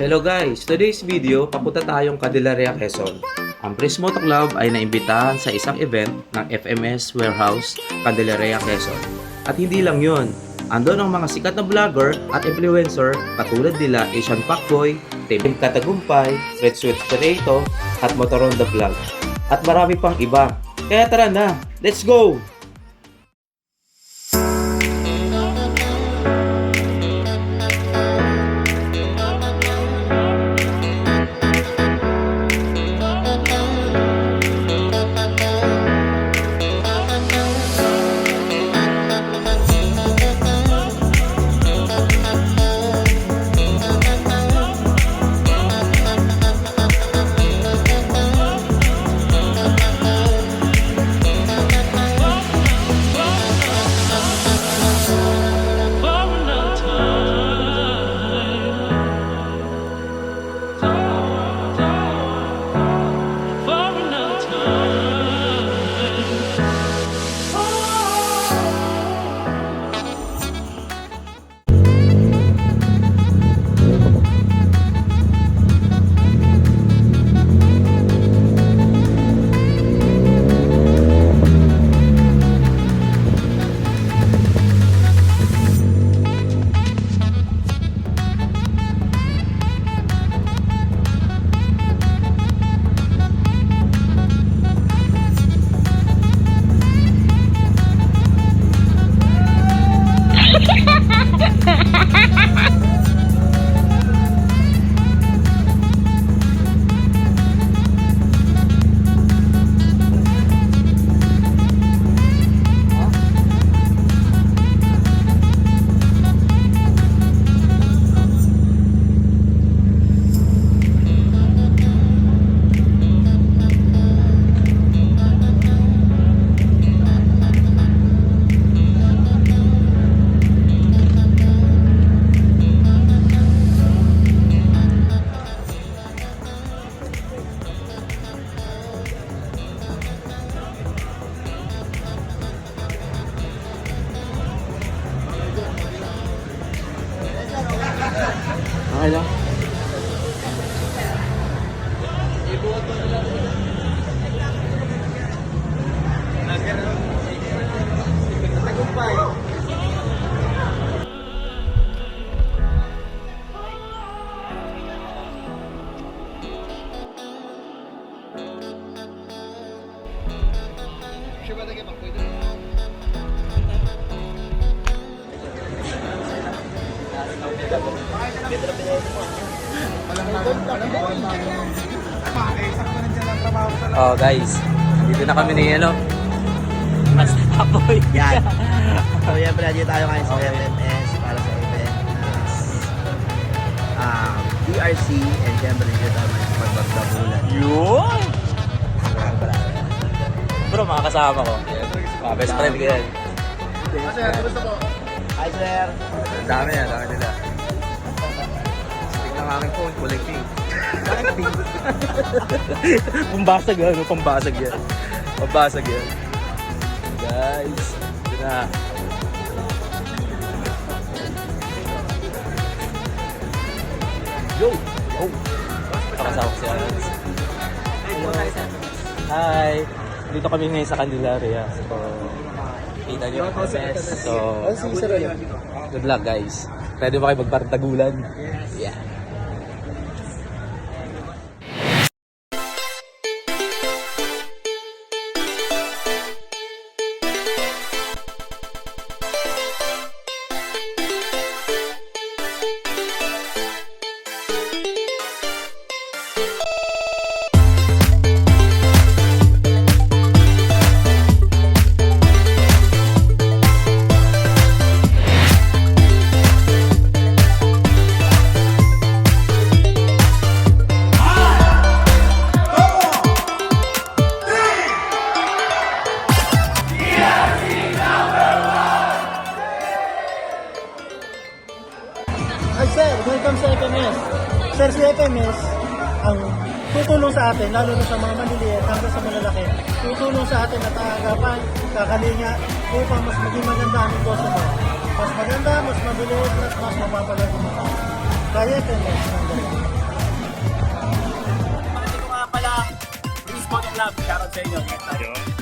Hello guys! Today's video, papunta tayong Candelaria, Quezon. Ang Breeze Moto Club ay naimbitahan sa isang event ng FMS Warehouse, Candelaria, Quezon. At hindi lang yun, andon ang mga sikat na vlogger at influencer katulad nila Asian Pacboy, Tim Katagumpay, Red Sweet Potato, at Motoronda Vlog. At marami pang iba. Kaya tara na, let's go! Okay lang. Oh guys, dito na kami ni Mas Tapoy. Yan. So yan pala, dito tayo ngayon sa FMS para sa event DRC and syempre dito tayo ngayon sa pagbagdabulan. Yun! Bro, mga kasama ko. Best friend ko yan. Hi sir! Dami nila. Stick ng aming phone, collecting. Pambasag yan, pambasag yan. Pambasag yan. Guys, ito na. Yo! Oh! Pakasama ko si Alex. Hi! Dito kami ngayon sa Candelaria. So, kita nyo. So, good luck guys. Ready ba kayo magpartagulan? Yeah. Ay sir, when it comes sa FMS, sir, si FMS, ang tutulong sa atin, lalo na sa mga maliliit hanggang sa malalaki, tutulong sa atin at aagapan, kakalinga, upang mas maging maganda ang negosyo mo. Mas maganda, mas mabilis, at mas mapapalago mo. Kaya FMS. Pagdating ko nga pala, Please Motor Club, shoutout sa inyo. Ingat tayo.